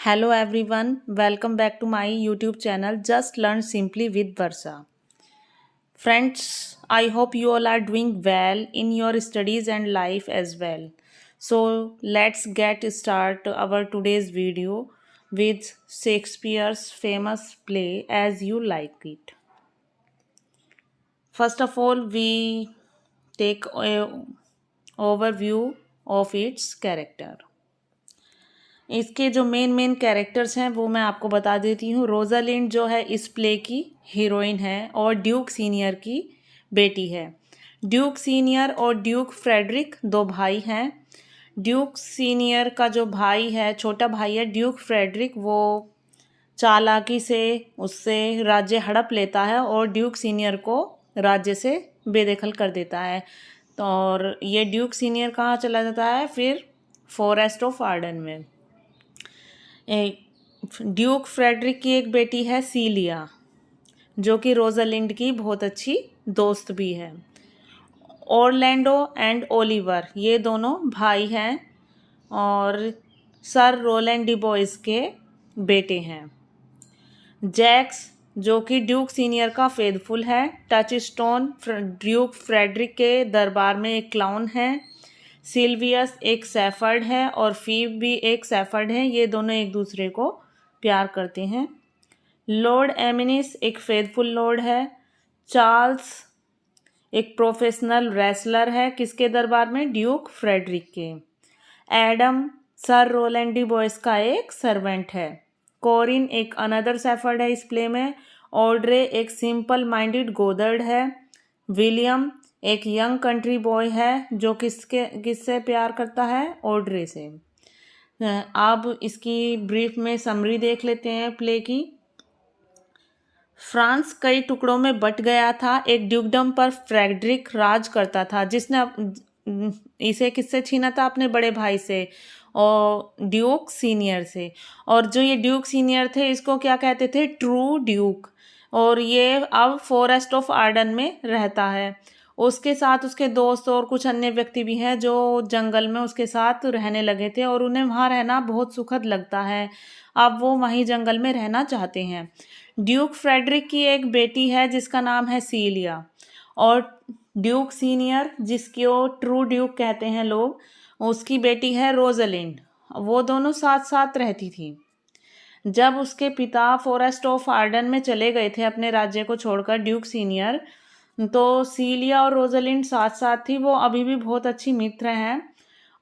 Hello everyone, welcome back to my YouTube channel Just Learn Simply with Varsha. Friends, I hope you all are doing well in your studies and life as well. So let's get start our today's video with Shakespeare's famous play As You Like It. First of all, we take a overview of its character. इसके जो main characters हैं वो मैं आपको बता देती हूँ। Rosalind जो है इस प्ले की हीरोइन है और ड्यूक सीनियर की बेटी है। ड्यूक सीनियर और ड्यूक फ्रेडरिक दो भाई हैं। ड्यूक सीनियर का जो भाई है, छोटा भाई है ड्यूक फ्रेडरिक, वो चालाकी से उससे राज्य हड़प लेता है और ड्यूक सीनियर को राज्य से बेदखल कर देता है। तो और ये ड्यूक सीनियर कहाँ चला जाता है फिर? फॉरेस्ट ऑफ आर्डन में। ड्यूक फ्रेडरिक की एक बेटी है सीलिया, जो कि रोजालिंड की बहुत अच्छी दोस्त भी है। ऑरलैंडो एंड ओलिवर ये दोनों भाई हैं और सर रोलैंड डिबॉइस के बेटे हैं। जैक्स जो कि ड्यूक सीनियर का फेथफुल है। टच स्टोन ड्यूक फ्रेडरिक के दरबार में एक क्लाउन है। सिल्वियस एक सैफर्ड है और फीब भी एक सैफर्ड है। ये दोनों एक दूसरे को प्यार करते हैं। लॉर्ड एमिनिस एक फेथफुल लॉर्ड है। चार्ल्स एक प्रोफेशनल रेसलर है। किसके दरबार में? ड्यूक फ्रेडरिक के। एडम सर रोलैंड डिबॉइस का एक सर्वेंट है। कोरिन एक अनदर सैफर्ड है इस प्ले में। ऑड्रे एक सिंपल माइंडेड गोदर्ड है। विलियम एक यंग कंट्री बॉय है जो किससे प्यार करता है? ऑड्रे से। अब इसकी ब्रीफ में समरी देख लेते हैं प्ले की। फ्रांस कई टुकड़ों में बट गया था। एक ड्यूकडम पर फ्रेडरिक राज करता था, जिसने इसे किससे छीना था? अपने बड़े भाई से और ड्यूक सीनियर से। और जो ये ड्यूक सीनियर थे इसको क्या कहते थे? True Duke. और ये अब फॉरेस्ट ऑफ आर्डन में रहता है। उसके साथ उसके दोस्त और कुछ अन्य व्यक्ति भी हैं जो जंगल में उसके साथ रहने लगे थे और उन्हें वहाँ रहना बहुत सुखद लगता है। अब वो वहीं जंगल में रहना चाहते हैं। ड्यूक फ्रेडरिक की एक बेटी है जिसका नाम है सीलिया, और ड्यूक सीनियर जिसको ट्रू ड्यूक कहते हैं लोग, उसकी बेटी है रोजालिंड। वो दोनों साथ साथ रहती थी। जब उसके पिता फॉरेस्ट ऑफ आर्डन में चले गए थे अपने राज्य को छोड़कर, ड्यूक सीनियर, तो सीलिया और रोजालिंड साथ साथ थी। वो अभी भी बहुत अच्छी मित्र हैं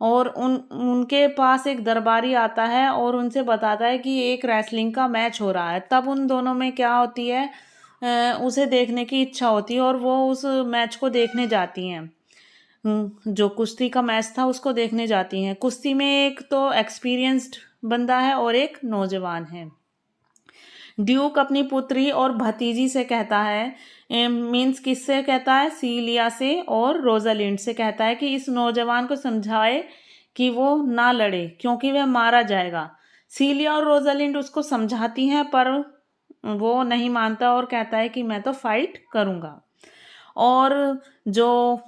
और उनके पास एक दरबारी आता है और उनसे बताता है कि एक रेसलिंग का मैच हो रहा है। तब उन दोनों में क्या होती है, उसे देखने की इच्छा होती है और वो उस मैच को देखने जाती हैं। जो कुश्ती का मैच था उसको देखने जाती हैं। कुश्ती में एक तो एक्सपीरियंस्ड बंदा है और एक नौजवान है। ड्यूक अपनी पुत्री और भतीजी से कहता है, मीन्स किससे कहता है? सीलिया से और रोजालिंड से कहता है कि इस नौजवान को समझाए कि वो ना लड़े क्योंकि वह मारा जाएगा। सीलिया और रोजालिंड उसको समझाती हैं पर वो नहीं मानता और कहता है कि मैं तो फाइट करूँगा। और जो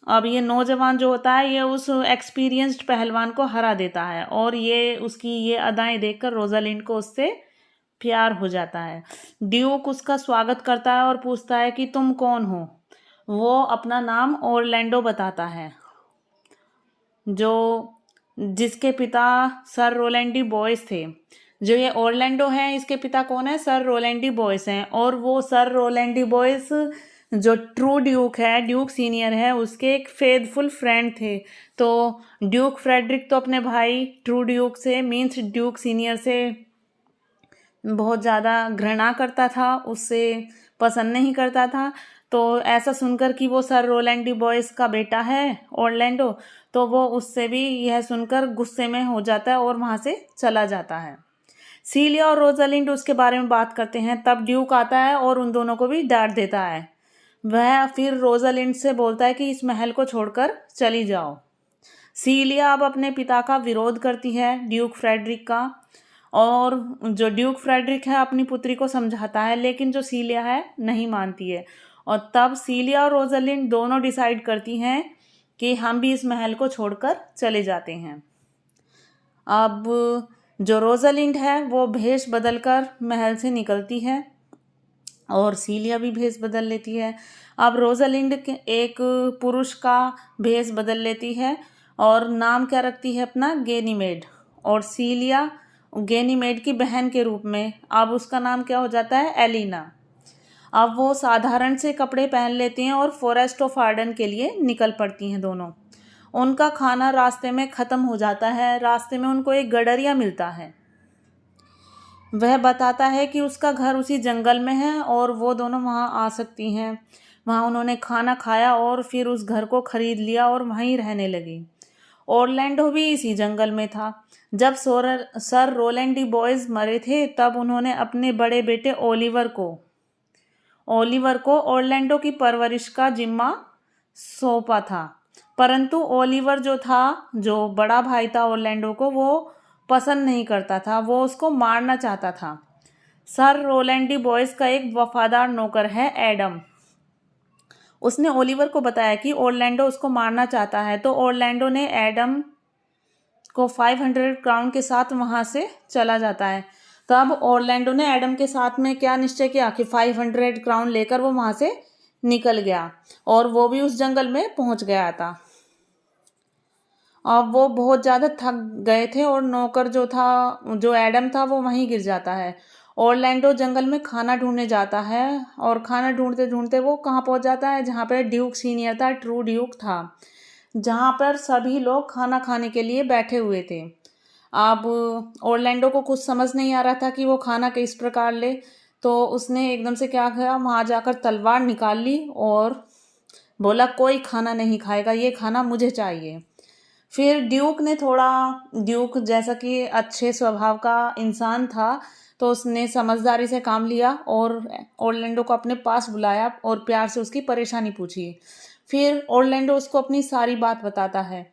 अब ये नौजवान जो होता है ये उस एक्सपीरियंस्ड पहलवान को हरा देता है और ये उसकी ये अदाएं देखकर रोजालिंड को उससे प्यार हो जाता है। ड्यूक उसका स्वागत करता है और पूछता है कि तुम कौन हो? वो अपना नाम ऑरलैंडो बताता है, जो जिसके पिता सर रोलैंड डिबॉइस थे। जो ये ऑरलैंडो है इसके पिता कौन है? सर रोलैंड डिबॉइस हैं। और वो सर रोलैंड डिबॉइस जो ट्रू ड्यूक है, ड्यूक सीनियर है, उसके एक फेथफुल फ्रेंड थे। तो ड्यूक फ्रेडरिक तो अपने भाई ट्रू ड्यूक से, मीन्स ड्यूक सीनियर से बहुत ज़्यादा घृणा करता था, उससे पसंद नहीं करता था। तो ऐसा सुनकर कि वो सर रोलैंड डिबॉइस का बेटा है ऑरलैंडो, तो वो उससे भी यह सुनकर गुस्से में हो जाता है और वहाँ से चला जाता है। सीलिया और रोजालिंड उसके बारे में बात करते हैं। तब ड्यूक आता है और उन दोनों को भी डांट देता है। वह फिर रोजालिंड से बोलता है कि इस महल को छोड़कर चली जाओ। सीलिया अब अपने पिता का विरोध करती है, ड्यूक फ्रेडरिक का, और जो ड्यूक फ्रेडरिक है अपनी पुत्री को समझाता है, लेकिन जो सीलिया है नहीं मानती है। और तब सीलिया और रोजालिंड दोनों डिसाइड करती हैं कि हम भी इस महल को छोड़कर चले जाते हैं। अब जो रोजालिंड है वो भेष बदलकर महल से निकलती है और सीलिया भी भेष बदल लेती है। अब रोजालिंड एक पुरुष का भेष बदल लेती है और नाम क्या रखती है अपना, गेनीमेड। और सीलिया गेनीमेड की बहन के रूप में अब उसका नाम क्या हो जाता है, एलिना। अब वो साधारण से कपड़े पहन लेती हैं और फॉरेस्ट ऑफ आर्डन के लिए निकल पड़ती हैं दोनों। उनका खाना रास्ते में ख़त्म हो जाता है। रास्ते में उनको एक गडरिया मिलता है। वह बताता है कि उसका घर उसी जंगल में है और वो दोनों वहाँ आ सकती हैं। वहाँ उन्होंने खाना खाया और फिर उस घर को ख़रीद लिया और वहीं रहने लगी। ऑरलैंडो भी इसी जंगल में था। जब सर रोलैंड डी बॉयज़ मरे थे तब उन्होंने अपने बड़े बेटे ओलिवर को ऑरलैंडो की परवरिश का जिम्मा सौंपा था। परंतु ओलिवर जो था, जो बड़ा भाई था ऑरलैंडो को, वो पसंद नहीं करता था, वो उसको मारना चाहता था। सर रोलैंड डी बॉयज़ का एक वफादार नौकर है एडम। उसने ओलिवर को बताया कि ऑरलैंडो उसको मारना चाहता है, तो ऑरलैंडो ने एडम को 500 क्राउन के साथ वहाँ से चला जाता है। तब ऑरलैंडो ने एडम के साथ में क्या निश्चय किया कि 500 क्राउन लेकर वो वहाँ से निकल गया और वो भी उस जंगल में पहुँच गया था। अब वो बहुत ज़्यादा थक गए थे और नौकर जो था, जो एडम था, वो वहीं गिर जाता है। ऑरलैंडो जंगल में खाना ढूंढने जाता है और खाना ढूंढते ढूंढते वो कहाँ पहुँच जाता है, जहाँ पर ड्यूक सीनियर था, ट्रू ड्यूक था, जहाँ पर सभी लोग खाना खाने के लिए बैठे हुए थे। अब ऑरलैंडो को कुछ समझ नहीं आ रहा था कि वो खाना किस प्रकार ले, तो उसने एकदम से क्या किया, वहाँ जाकर तलवार निकाल ली और बोला कोई खाना नहीं खाएगा, ये खाना मुझे चाहिए। फिर ड्यूक जैसा कि अच्छे स्वभाव का इंसान था, तो उसने समझदारी से काम लिया और ऑरलैंडो को अपने पास बुलाया और प्यार से उसकी परेशानी पूछी। फिर ऑरलैंडो उसको अपनी सारी बात बताता है।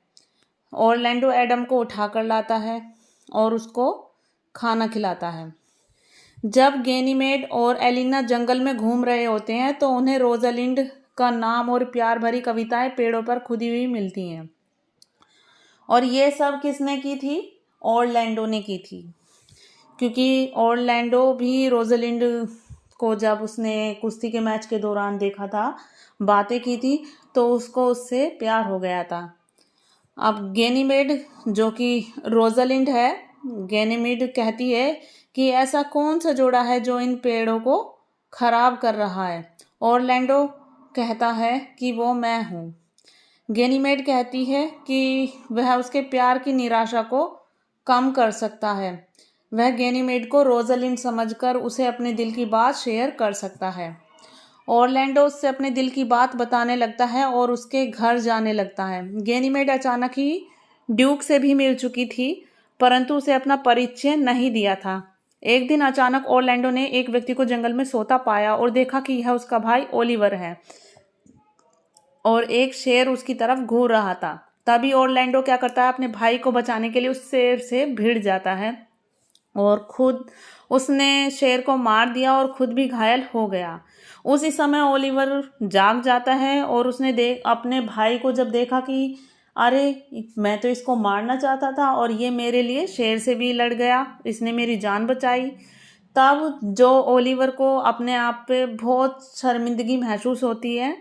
ऑरलैंडो एडम को उठा कर लाता है और उसको खाना खिलाता है। जब गेनीमेड और एलिना जंगल में घूम रहे होते हैं तो उन्हें रोजालिंड का नाम और प्यार भरी कविताएं पेड़ों पर खुदी हुई मिलती हैं। और ये सब किसने की थी, ऑरलैंडो ने की थी, क्योंकि ऑरलैंडो भी रोजालिंड को जब उसने कुश्ती के मैच के दौरान देखा था, बातें की थी, तो उसको उससे प्यार हो गया था। अब गेनीमेड जो कि रोजालिंड है, गेनीमेड कहती है कि ऐसा कौन सा जोड़ा है जो इन पेड़ों को खराब कर रहा है। ऑरलैंडो कहता है कि वो मैं हूँ। गेनीमेड कहती है कि वह उसके प्यार की निराशा को कम कर सकता है। वह गेनीमेड को रोजालिंड समझकर उसे अपने दिल की बात शेयर कर सकता है। ऑरलैंडो उससे अपने दिल की बात बताने लगता है और उसके घर जाने लगता है। गेनीमेड अचानक ही ड्यूक से भी मिल चुकी थी, परंतु उसे अपना परिचय नहीं दिया था। एक दिन अचानक ऑरलैंडो ने एक व्यक्ति को जंगल में सोता पाया और देखा कि यह उसका भाई ओलिवर है और एक शेर उसकी तरफ घूर रहा था। तभी ऑरलैंडो क्या करता है, अपने भाई को बचाने के लिए उस शेर से भिड़ जाता है और खुद उसने शेर को मार दिया और खुद भी घायल हो गया। उसी समय ओलिवर जाग जाता है और उसने अपने भाई को जब देखा कि अरे मैं तो इसको मारना चाहता था और ये मेरे लिए शेर से भी लड़ गया, इसने मेरी जान बचाई। तब जो ओलिवर को अपने आप पे बहुत शर्मिंदगी महसूस होती है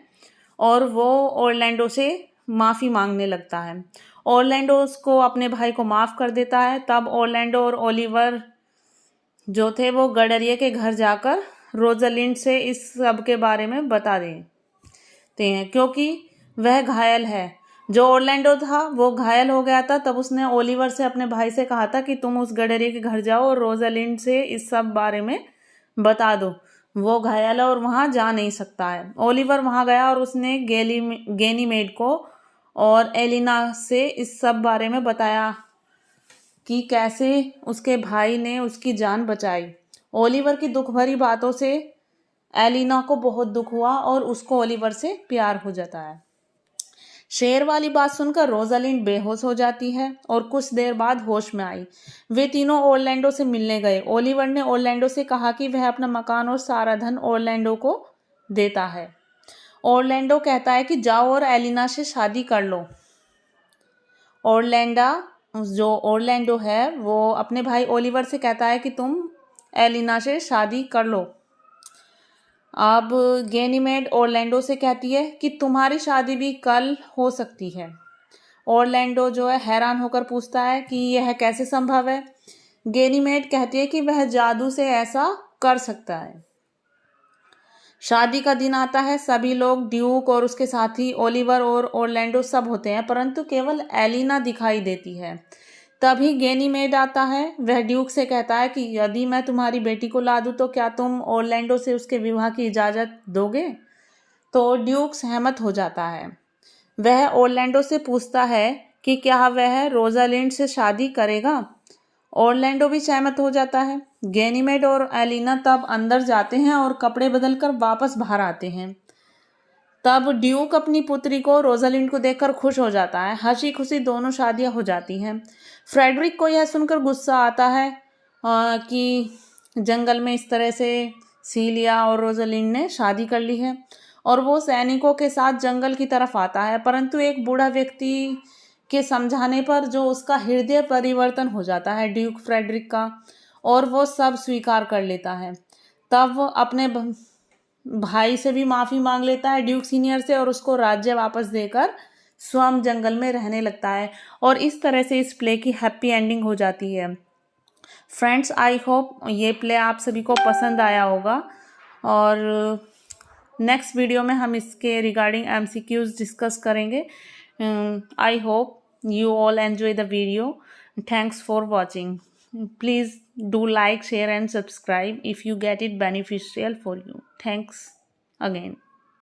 और वो ऑरलैंडो से माफ़ी मांगने लगता है। ऑरलैंडो उसको, अपने भाई को माफ़ कर देता है। तब ऑरलैंडो और ओलिवर जो थे वो गडरिये के घर जाकर रोजालिंड से इस सब के बारे में बता देते हैं, क्योंकि वह घायल है। जो ऑरलैंडो था वो घायल हो गया था। तब उसने ओलिवर से, अपने भाई से कहा था कि तुम उस गडरिये के घर जाओ और रोजालिंड से इस सब बारे में बता दो, वो घायल है और वहाँ जा नहीं सकता है। ओलिवर वहाँ गया और उसने गेनीमेड को और एलिना से इस सब बारे में बताया कि कैसे उसके भाई ने उसकी जान बचाई। ओलिवर की दुख भरी बातों से एलिना को बहुत दुख हुआ और उसको ओलिवर से प्यार हो जाता है। शेर वाली बात सुनकर रोजालिंड बेहोश हो जाती है और कुछ देर बाद होश में आई। वे तीनों ऑरलैंडो से मिलने गए। ओलिवर ने ऑरलैंडो से कहा कि वह अपना मकान और सारा धन ऑरलैंडो को देता है। ऑरलैंडो कहता है कि जाओ और एलिना से शादी कर लो। जो ओरलैंडो है वो अपने भाई ओलिवर से कहता है कि तुम एलिना से शादी कर लो। अब गैनीमेड ओरलैंडो से कहती है कि तुम्हारी शादी भी कल हो सकती है। ओरलैंडो जो है हैरान होकर पूछता है कि यह कैसे संभव है। गैनीमेड कहती है कि वह जादू से ऐसा कर सकता है। शादी का दिन आता है, सभी लोग, ड्यूक और उसके साथी ओलिवर और ओरलैंडो सब होते हैं, परंतु केवल एलिना दिखाई देती है। तभी गैनीमेड आता है। वह ड्यूक से कहता है कि यदि मैं तुम्हारी बेटी को ला दूं तो क्या तुम ओरलैंडो से उसके विवाह की इजाज़त दोगे? तो ड्यूक सहमत हो जाता है। वह ओरलैंडो से पूछता है कि क्या वह रोजालिंड से शादी करेगा। ओरलैंडो भी सहमत हो जाता है। गैनीमेड और एलिना तब अंदर जाते हैं और कपड़े बदलकर वापस बाहर आते हैं। तब ड्यूक अपनी पुत्री को रोजालिंड को देखकर खुश हो जाता है। हंसी खुशी दोनों शादियां हो जाती हैं। फ्रेडरिक को यह सुनकर गुस्सा आता है कि जंगल में इस तरह से सीलिया और रोजालिंड ने शादी कर ली है, और वो सैनिकों के साथ जंगल की तरफ आता है, परंतु एक बूढ़ा व्यक्ति के समझाने पर जो उसका हृदय परिवर्तन हो जाता है ड्यूक फ्रेडरिक का, और वो सब स्वीकार कर लेता है। तब वो अपने भाई से भी माफ़ी मांग लेता है, ड्यूक सीनियर से, और उसको राज्य वापस देकर स्वयं जंगल में रहने लगता है। और इस तरह से इस प्ले की हैप्पी एंडिंग हो जाती है। फ्रेंड्स, आई होप ये प्ले आप सभी को पसंद आया होगा, और नेक्स्ट वीडियो में हम इसके रिगार्डिंग MCQs डिस्कस करेंगे। I hope you all enjoy the video. Thanks for watching. Please do like, share and subscribe if you get it beneficial for you. Thanks again.